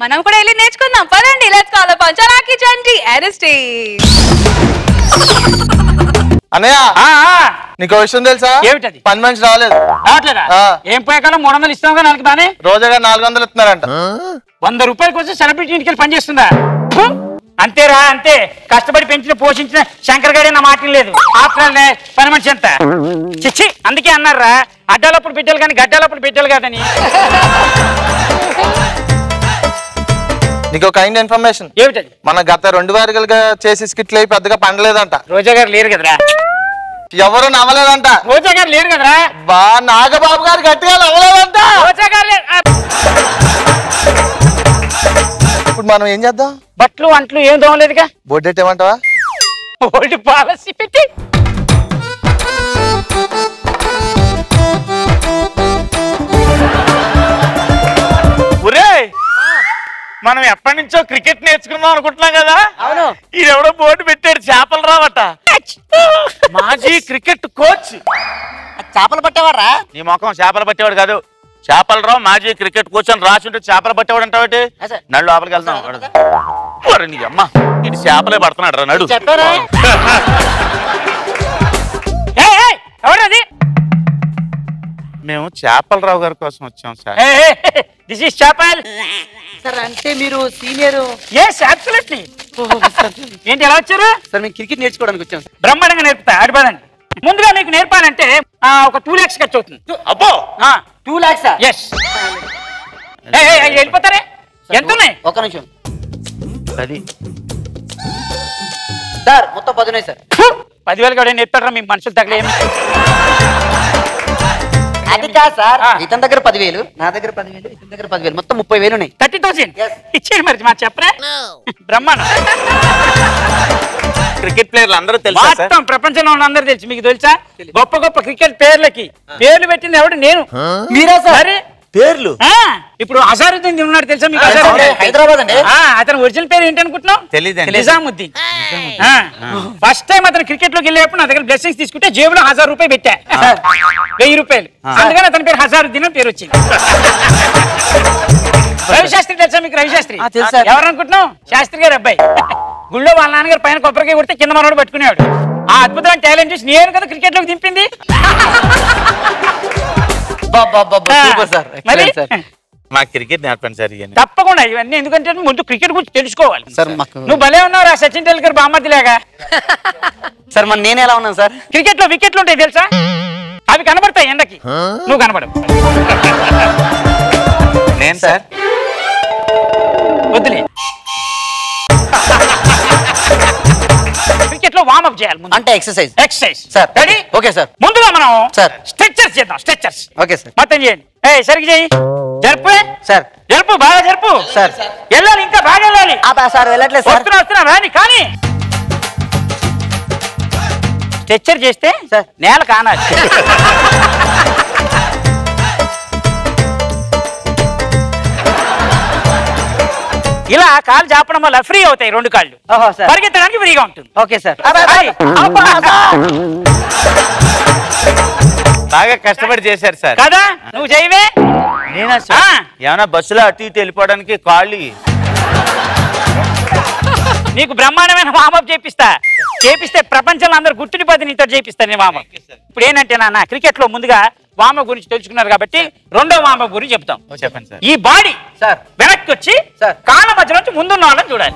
మనం కూడా వెళ్ళి నేర్చుకుందాం పదండి. లెట్స్ కాల్ అపాన్ చలాకీ చంటి అరెస్టేజ్. అన్నయ్య నీకు విషయం తెలుసా? ఏమిటది? పని మనిషి రాలేదు. రావట్లేదా? ఏం పోయాకాలం 300 ఇస్తాం కదా నెలకి. బానే రోజుగా 400 ఇస్తున్నారంట. 100 రూపాయల కోసం సెలబ్రిటీ ఇంటికి వెళ్ళి పనిచేస్తుందా? అంతేరా అంతే. కష్టపడి పెంచిన పోషించిన శంకర్ గడే నా మాట లేదు. ఆఫ్టర్ పని మనిషి అంత చిచ్చి. అందుకే అన్నారా అడ్డాలప్పుడు బిడ్డలు కానీ గడ్డాలప్పుడు బిడ్డలు కాదని. నీకు కైండ్ ఇన్ఫర్మేషన్. ఏమిటది? మన గత 2 వారాలుగా చేసి స్కిట్లు అయి పెద్దగా పండలేదంట. రోజా గారు లేరు కదరా. ఎవరు నవ్వలేదంట. రోజా గారు లేరు కదరా. బా నాగబాబు గారు గట్టిగా నవ్వలేదంట. రోజా గారు లేరు. ఇప్పుడు మనం ఏం చేద్దాం? బట్టలు అంట్లు ఏం దోమలేదుగా. బొడ్డెట్టేమంటావా? ఓల్డ్ పాలసీ పెట్టి మనం ఎప్పటి నుంచో క్రికెట్ నేర్చుకున్నాం అనుకుంటున్నాం కదా. అవును. ఈడెవడో బోర్డు పెట్టాడు చేపలు రావట. మాజీ క్రికెట్ కోచ్. చేపలు పట్టేవారా? నీ ముఖం చేపలు పట్టేవాడు కాదు. చేపలు రావు మాజీ క్రికెట్ కోచ్ అని రాసి ఉంటే చేపలు పట్టేవాడు అంటావు. నడు లోపలికి వెళ్తాం. నీ అమ్మ ఇది చేపలే పడుతున్నాడు రా. నడు. చెప్పారా? ఎవరది? మేము చేపలరావు గారి కోసం వచ్చాం సార్. దిస్ ఇస్ చేపల్ సార్. అంటే మీరు సీనియర్? yes absolutely. ఏంటి ఎలా వచ్చారు? సార్ మేము క్రికెట్ నేర్చుకోవడానికి వచ్చాం సార్. బ్రహ్మాండంగా నేర్పుతా ఆడిపోదండి. ముందుగా మీకు నేర్పాలంటే ఒక 2 lakhs ఖర్చు అవుతుంది. అబ్బో 2 lakhs? ఎస్. వెళ్ళిపోతారే. ఎంత ఉన్నాయి? ఒక నిమిషం సార్. మొత్తం 10 ఉన్నాయి సార్. 10,000 కూడా నేర్పారా మీ మనుషులు తగలేమి? అది కాదు సార్. ఇతని దగ్గర 10,000, నా దగ్గర 10,000, ఇతని దగ్గర 10,000, మొత్తం 30,000 ఉన్నాయి. 30,000 ఇచ్చేయండి. మరి మా చెప్పరా? బ్రహ్మాండం. క్రికెట్ ప్లేయర్లు అందరూ తెలుసా సార్? మొత్తం ప్రపంచంలో ఉన్న అందరూ తెలుసు. మీకు తెలుసా? గొప్ప గొప్ప క్రికెట్ పేర్లకి పేర్లు పెట్టింది ఎవడు? నేను. మీరా సార్? పేర్లు ఇప్పుడు అజారుద్దీన్ ఉన్నాడు తెలుసా మీకు? హైదరాబాద్ అండి. అతని ఒరిజినల్ పేరు ఏంటి అనుకుంటున్నావు? తెలీదండి. నిజాముద్దీన్. ఫస్ట్ టైం అతను క్రికెట్ లోకి వెళ్ళేప్పుడు నా దగ్గర బ్లెస్సింగ్స్ తీసుకుంటే జేబులో 1000 రూపాయలు పెట్టా. 1000 రూపాయలు. అందుకని అతని పేరు హజారుద్దీన్ అని పేరు వచ్చింది. రవిశాస్త్రి తెలుసా మీకు? రవిశాస్త్రి ఎవరు అనుకుంటున్నావు? శాస్త్రి గారు అబ్బాయి. గుళ్ళో వాళ్ళ నాన్నగారు పైన కొబ్బరికాయ కొడితే కింద మనోడు పట్టుకునేవాడు. ఆ అద్భుతమైన టాలెంట్ చూసి నేను కదా క్రికెట్ లోకి దింపింది. మా క్రికెట్ నేర్పండి సార్. తప్పకుండా ఇవన్నీ. ఎందుకంటే ముందు క్రికెట్ గురించి తెలుసుకోవాలి సార్. నువ్వు భలే ఉన్నావు రా సచిన్ టెండూల్కర్ బామ్మర్దిలాగా. సార్ మరి నేను ఎలా ఉన్నాను సార్? క్రికెట్ లో వికెట్లు ఉంటాయి తెలుసా? అవి కనబడతాయి ఎండకి, నువ్వు కనబడవు. నేను సార్ వద్దులే. క్రికెట్ లో వార్మప్ చేయాలి ముందు. అంటే exercise. Exercise sir. Ready? Okay sir. ముందుగా మనం సార్ స్ట్రెచర్స్ చేద్దాం. స్ట్రెచర్స్. Okay sir. మొత్తం చేయండి. సరిగ్గా చేయి. జరుపు సార్. జరుపు బాగా జరుపు సార్. వెళ్ళాలి, ఇంకా బాగా వెళ్ళాలి. సార్ వెళ్ళట్లేదు సార్. వస్తున్నా రాని. కానీ స్ట్రెచర్ చేస్తే సార్ నేల కానాలి. ఇలా కాలు చాపడం వల్ల ఫ్రీ అవుతాయి 2 కాళ్ళు. పరిగెత్తడానికి ఫ్రీగా ఉంటుంది. Okay sir. బాగా కష్టపడి చేశారు సార్ కదా. నువ్వు చేయవే. నేనా సార్? ఏమన్నా బస్సులో అటు ఇటు వెళ్ళిపోవడానికి కాళ్ళు నీకు బ్రహ్మాండమైన వామప్ చేపిస్తే ప్రపంచంలో అందరు గుర్తుండిపోతే నీతో చేపిస్తాను నేను వామప్. ఇప్పుడు ఏంటంటే నాన్న క్రికెట్ లో ముందుగా వామప్ గురించి తెలుసుకున్నారు కాబట్టి రెండో వామప్ గురించి చెప్తాం. చెప్పండి సార్. ఈ బాడీ సార్ వెనక్కి వచ్చి కాళ్ళ మధ్య నుంచి ముందున్న వాళ్ళని చూడాలి.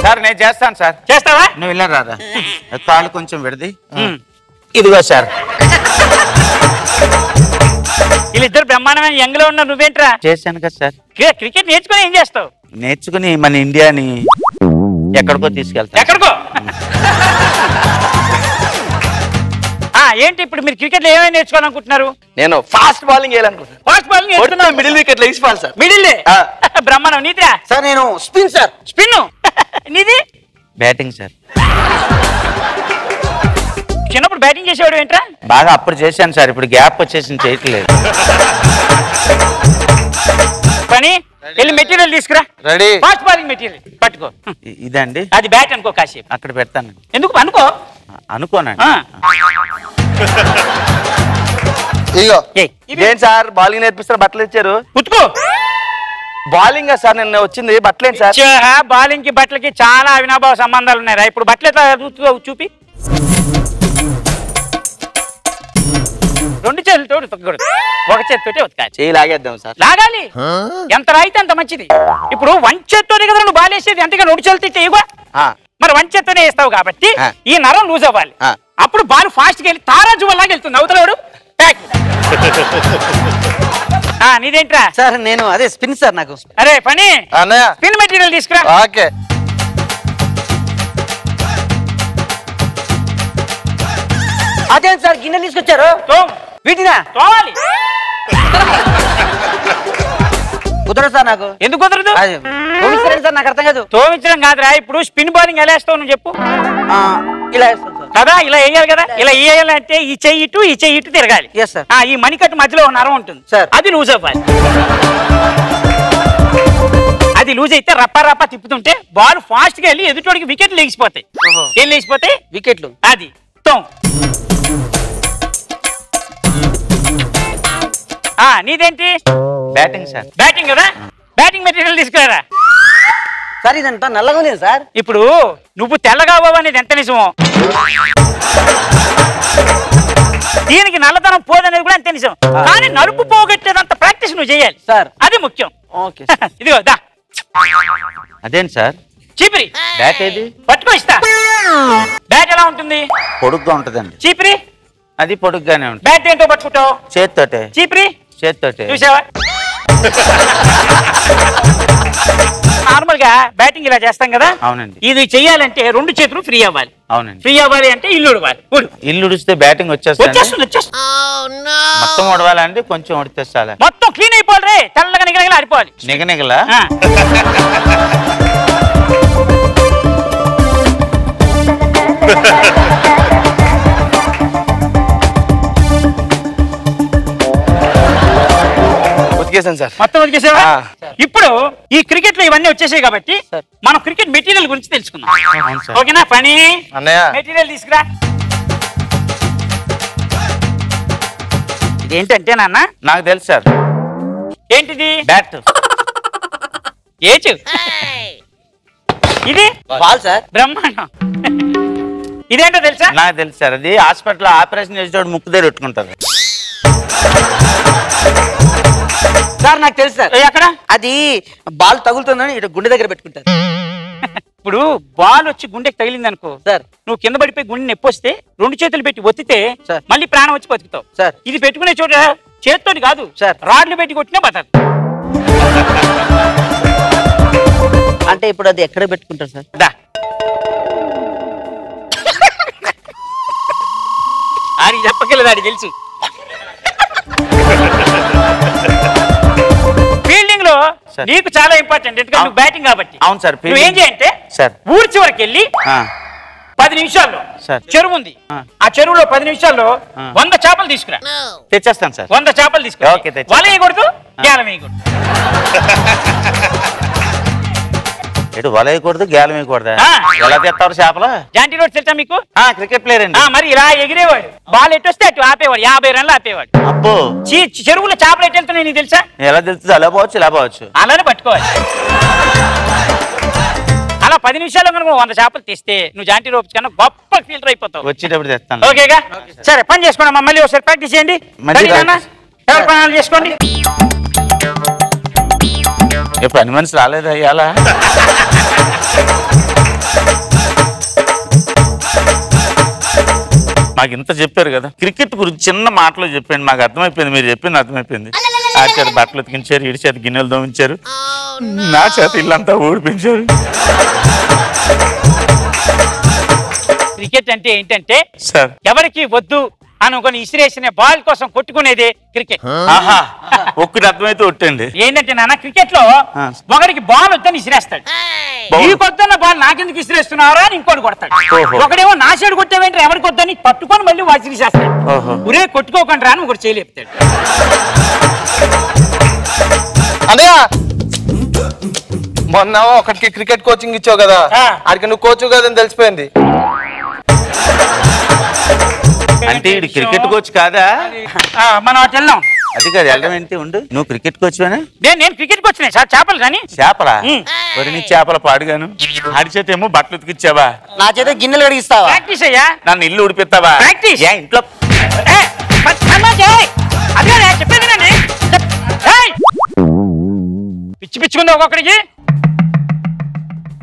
సార్ నేను చేస్తాను సార్. చేస్తావా? నువ్వు ఇలా రాదా? కాళ్ళు కొంచెం విడది. ఇదిగో సార్. వీళ్ళిద్దరు బ్రహ్మాండమైన యంగ్ లో ఉన్నారు. నువ్వేంట్రా? చేశాను కదా సార్. క్రికెట్ నేర్చుకుని ఏం చేస్తావు? నేర్చుకుని మన ఇండియాని ఎక్కడికో తీసుకెళ్తా. ఎక్కడికో? ఏంటి ఇప్పుడు మీరు క్రికెట్ లో ఏమైనా నేర్చుకోవాలనుకుంటున్నారు? నేను ఫాస్ట్ బౌలింగ్ చేయాలనుకుంటున్నాను. ఫాస్ట్ బౌలింగ్ నేర్చుకున్నావు? మిడిల్ వికెట్ లో వేసుకోవాలి సార్. మిడిల్ బ్రహ్మాండం. నీదిరా? సార్ నేను స్పిన్ సార్. స్పిన్. నీది? Batting sir. చిన్నప్పుడు బ్యాటింగ్ చేసేవాడు ఏంట్రా? బాగా అప్పుడు చేశాను సార్. ఇప్పుడు గ్యాప్ వచ్చేసి చేయట్లేదు. పని వెళ్ళి మెటీరియల్ తీసుకురా. రెడీ. ఫాస్ట్ బాలింగ్ మెటీరియల్ పట్టుకో. ఇదండి అది బ్యాట్ అనుకో కాసేపు. అక్కడ పెడతాను. ఎందుకు అనుకో. అనుకోనండి. ఇగో ఇదేంటి సార్ బాలింగ్ నేర్పిస్తారు బట్టలు ఇచ్చారు? ఉతుకో. బాలింగ్ సార్ నిన్న వచ్చింది బట్టలేంటి సార్? బాలింగ్ కి బట్టలకి చాలా అవినాభావ సంబంధాలు ఉన్నాయి. ఇప్పుడు బట్టలు ఎట్లా చూపి. రెండు చేతులతో ఉతకూడదు, ఒక చేతితోటి ఉతకాలి. చేయి లాగేద్దాం సార్. లాగాలి, ఎంత రాయితే అంత మంచిది. ఇప్పుడు వన్ చేత్తోనే కదా నువ్వు బాలేసేది, అంతేగా రెండు చేతులతో ఇవ్వ. మరి వన్ చేత్తోనే వేస్తావు కాబట్టి ఈ నరం లూజ్ అవ్వాలి. అప్పుడు బాల్ ఫాస్ట్ గా వెళ్ళి తారాజు వల్ల వెళ్తుంది అవతలవాడు. నీదేంట్రా సార్? నేను అదే స్పిన్ సార్. నాకు అరే పని అన్నయ్య స్పిన్ మెటీరియల్ తీసుకురా. ఓకే. అదేంటి సార్ గిన్నెలు తీసుకొచ్చారు? వీటినా తోవాలి. కుదరదు సార్ నాకు. ఎందుకు కుదరదు? సార్ నాకు అర్థం కాదు. తోమించడం కాదురా, ఇప్పుడు స్పిన్ బౌలింగ్ ఎలా వేస్తావు నువ్వు చెప్పు. ఇలా వేస్తాను సార్. కదా ఇలా వేయాలి కదా. ఇలా వేయాలంటే ఈ చెయ్యి ఇటు ఈ చెయ్యి ఇటు తిరగాలి. Yes sir. ఈ మణికట్టు మధ్యలో ఒక నరం ఉంటుంది సార్, అది లూజ్ అవ్వాలి. అది లూజ్ అయితే రప్ప రప్ప తిప్పుతుంటే బాల్ ఫాస్ట్ గా వెళ్ళి ఎదుటోడికి వికెట్లు లేచిపోతాయి. ఏం లేచిపోతాయి? వికెట్లు. అది తోం. నీదేంటి? Batting sir. బ్యాటింగ్ కదా, బ్యాటింగ్ మెటీరియల్ తీసుకురా. సార్ ఇదంతా నల్లగా లేదు సార్. ఇప్పుడు నువ్వు తెల్లగా అనేది ఎంత నిజమో, దీనికి నల్లదనం పోదనేది కూడా అంతే నిజం. కానీ నలుపు పోగొట్టేదంత ప్రాక్టీస్ నువ్వు చేయాలి సార్, అది ముఖ్యం. ఓకే. ఇదిగో దా. అదేంటి సార్? చీపిరి. బ్యాట్ ఏది? పట్టుకో ఇస్తా. బ్యాట్ ఎలా ఉంటుంది? పొడుగ్గా ఉంటదండి. చీపిరి? అది పొడుగ్గానే ఉంటుంది. బ్యాట్ ఏంటో పట్టుకుంటావు? చేత్తోటే. చీపిరి? చేత్తోటే. చూసావా? నార్మల్ గా బ్యాటింగ్ ఇలా చేస్తాం కదా. అవునండి. ఇది చెయ్యాలంటే రెండు చేతులు ఫ్రీ అవ్వాలి. అవునండి. ఫ్రీ అవ్వాలి అంటే ఇల్లు ఉడవాలి. ఇల్లు ఉడిస్తే బ్యాటింగ్ వచ్చేస్తుంది. వచ్చేస్తుంది. మొత్తం ఉడవాలండి, కొంచెం ఉడితే చాలా. మొత్తం క్లీన్ అయిపోవాలి రే, తెల్లగా నిగనగలా ఆడిపోవాలి. నిగనిగలా? ఉతికేసాను సార్. మొత్తం ఉతికేసావా? ఇప్పుడు ఈ క్రికెట్ లో ఇవన్నీ వచ్చేసాయి కాబట్టి మనం క్రికెట్ మెటీరియల్ గురించి తెలుసుకుందాం. ఓకేనా? పని అన్నయ్య మెటీరియల్ తీసుకురా. ఇదేంటంటే నాన్న నాకు తెలుసు సార్. ఏంటిది? బ్యాట్. ఏచు. ఇది బాల్ సార్. బ్రహ్మాండం. ఇదేంటో తెలుసా? నాకు తెలుసు సార్. అది హాస్పిటల్ ఆపరేషన్ చేసేటప్పుడు ముక్కు దగ్గర పెట్టుకుంటారు సార్. నాకు తెలుసు సార్. ఎక్కడ? అది బాల్ తగులుతుందని ఇటు గుండె దగ్గర పెట్టుకుంటారు. ఇప్పుడు బాల్ వచ్చి గుండెకి తగిలింది అనుకో సార్, నువ్వు కింద పడిపోయి గుండె నొప్పి వస్తే రెండు చేతులు పెట్టి ఒత్తితే సార్ మళ్ళీ ప్రాణం వచ్చి బతుకుతావు సార్. ఇది పెట్టుకునే చోట చేతితోటి కాదు సార్, రాడ్లు పెట్టి కొట్టినా బతదు. అంటే ఇప్పుడు అది ఎక్కడ పెట్టుకుంటారు సార్? దా. ఆడికి చెప్పగలదు, ఆడికి తెలుసు. ఫీల్డింగ్ లో నీకు చాలా ఇంపార్టెంట్, ఎందుకంటే నువ్వు బ్యాటింగ్ కాబట్టి. అవును సార్. నువ్వు ఏం చేయంటే సార్ ఊరి చివరికి వెళ్ళి 10 నిమిషాల్లో చెరువు ఉంది, ఆ చెరువులో 10 నిమిషాల్లో 100 చేపలు తీసుకురా. తెచ్చేస్తాను సార్. 100 చేపలు తీసుకురా. వల వేయకూడదు, గేలం వేయకూడదు. ఎటు వల వేయకూడదు, గేలం వేయకూడదా? ఎలా తెస్తారు చేపలు? జాంటీ రోడ్ తెలుసా మీకు? క్రికెట్ ప్లేయర్ అండి. మరి ఇలా ఎగిరేవాడు, బాల్ ఎటు వస్తే అటు ఆపేవాడు, 50 రన్లు ఆపేవాడు. అబ్బో, చెరువులో చేపలు ఎటు వెళ్తున్నాయి నీకు తెలుసా? ఎలా తెలుస్తుంది? అలా పోవచ్చు, ఇలా పోవచ్చు. అలానే పట్టుకోవాలి. అలా 10 నిమిషాల్లో కనుక 100 చేపలు తీస్తే నువ్వు జాంటీ రోప్స్ కన్నా గొప్ప ఫీల్డర్ అయిపోతావు. వచ్చేటప్పుడు తెస్తాను. ఓకేగా? సరే, పని చేసుకోండి అమ్మా. మళ్ళీ ఒకసారి ప్రాక్టీస్ చేయండి. పని చేసుకోండి. పని మనిషి రాలేదు అయ్యాలా? మాకు ఇంత చెప్పారు కదా, క్రికెట్ గురించి చిన్న మాటలో చెప్పండి. మాకు అర్థమైపోయింది, మీరు చెప్పింది అర్థమైపోయింది. ఆ చేత బట్టలు ఉతికించారు, ఇడి చేత గిన్నెలు దోమించారు, నా చేత ఇల్లంతా ఊడిపించారు. క్రికెట్ అంటే ఏంటంటే సార్, ఎవరికి వద్దు అనుకుని ఇసిరేసిన బాల్ కోసం కొట్టుకునేదే క్రికెట్. ఒక్కటి అర్థమైతే ఒట్టండి. ఏంటంటే నాన్న, క్రికెట్ లో ఒకరికి బాల్ వద్దని ఇసిరేస్తాడు. నీకు వద్దన్న బాల్ నాకెందుకు ఇసిరేస్తున్నారా అని ఇంకోటి కొడతాడు. ఒకడేమో నా సైడ్ కొట్టావేంటే ఎవరికి వద్దని పట్టుకొని మళ్ళీ వాసిరిసేస్తాడు. ఒరే కొట్టుకోకుండా రాని ఒకటి చేయలేపుతాడు. అదే మొన్న ఒకటికి క్రికెట్ కోచింగ్ ఇచ్చావు కదా, ఆడికి నువ్వు కోచ్ కదని తెలిసిపోయింది. అంటే ఇది క్రికెట్ కోచ్ కాదా? మనం అటు వెళ్దాం. అది కాదు, వెళ్ళడం ఏంటి ఉండు. నువ్వు క్రికెట్ కోచ్ నేను క్రికెట్ కోచ్ సార్. చేపలు కానీ చేపలా? నీ చేపల పాడుగాను. ఆడి చేత ఏమో బట్టలు ఉతికిచ్చావా? నా చేత గిన్నెలు కడిగిస్తావా? ప్రాక్టీస్ అయ్యా. నన్ను ఇల్లు ఉడిపిస్తావా? ప్రాక్టీస్. ఇంట్లో చెప్పేది పిచ్చి పిచ్చుకుందా ఒక్కొక్కడికి.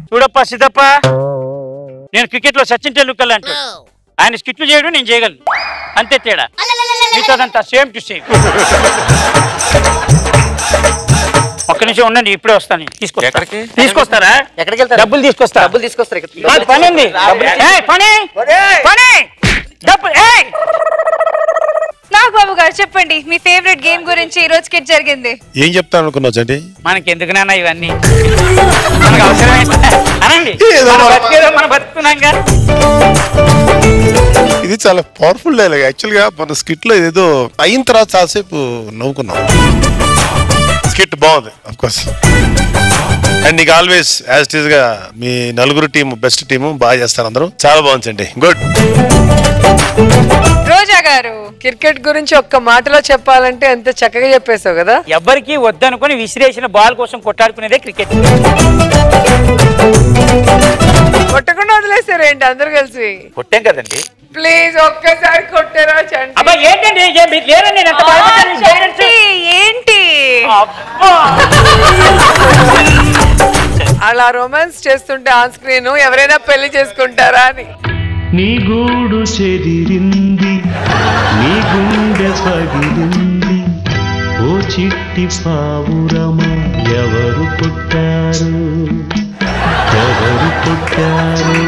చూడప్ప సిద్ధప్ప, నేను క్రికెట్ లో సచిన్ టెండూల్కర్ అంటాడు. ఆయన స్కిట్లు చేయడం నేను చేయగలను, అంతే తేడా. మిగతాదంతా సేమ్ టు సేమ్. ఒక్క నిమిషం ఉండండి, ఇప్పుడే వస్తాను. తీసుకొస్తారా? ఎక్కడికి వెళ్తారు? డబ్బులు తీసుకొస్తా. డబ్బులు తీసుకొస్తారు. పని ఉంది. పని పని డబ్బులు. నాగబాబు గారు చెప్పండి, మీ ఫేవరెట్ గేమ్ గురించి ఈ రోజు స్కిట్ జరిగింది. ఏం చెప్తాను అనుకున్నావు చండి? మనకి ఎందుకు నాన్న ఇవన్నీ, మనకు అవసరమైతే అనండి. మనం బతుకున్నాంగా. ఇది చాలా పవర్ఫుల్ డైలాగ్. యాక్చువల్ గా మన స్కిట్ లో ఏదో అయిన తర్వాత చాలాసేపు నవ్వుకున్నాం. స్కిట్ బాగుంది ఆఫ్ కోర్స్. అండ్ నీకు ఆల్వేస్ యాజ్ ఇట్ ఈస్ గా మీ నలుగురు టీం బెస్ట్ టీము, బాగా చేస్తారు అందరూ. చాలా బాగుంది. గుడ్. రోజా గారు, క్రికెట్ గురించి ఒక్క మాటలో చెప్పాలంటే ఎంత చక్కగా చెప్పేసావు కదా. ఎవ్వరికి వద్దనుకొని విసిరేసిన బాల్ కోసం కొట్టాడుకునేదే క్రికెట్. కొట్టకుండా వదిలేసారేంటి అందరు కలిసి? కొట్టాం కదండి. ప్లీజ్ ఒక్కసారి కొట్టారా చంటి? అబ్బా ఏంటండి, ఏంటి అలా రొమాన్స్ చేస్తుంటే ఆన్ స్క్రీన్ ఎవరైనా పెళ్లి చేసుకుంటారా అని. నీ గూడు చెదిరింది, నీ గుండె పగిలింది, ఓ చిట్టి పావురమా ఎవరు పుట్టారు, ఎవరు పుట్టారు?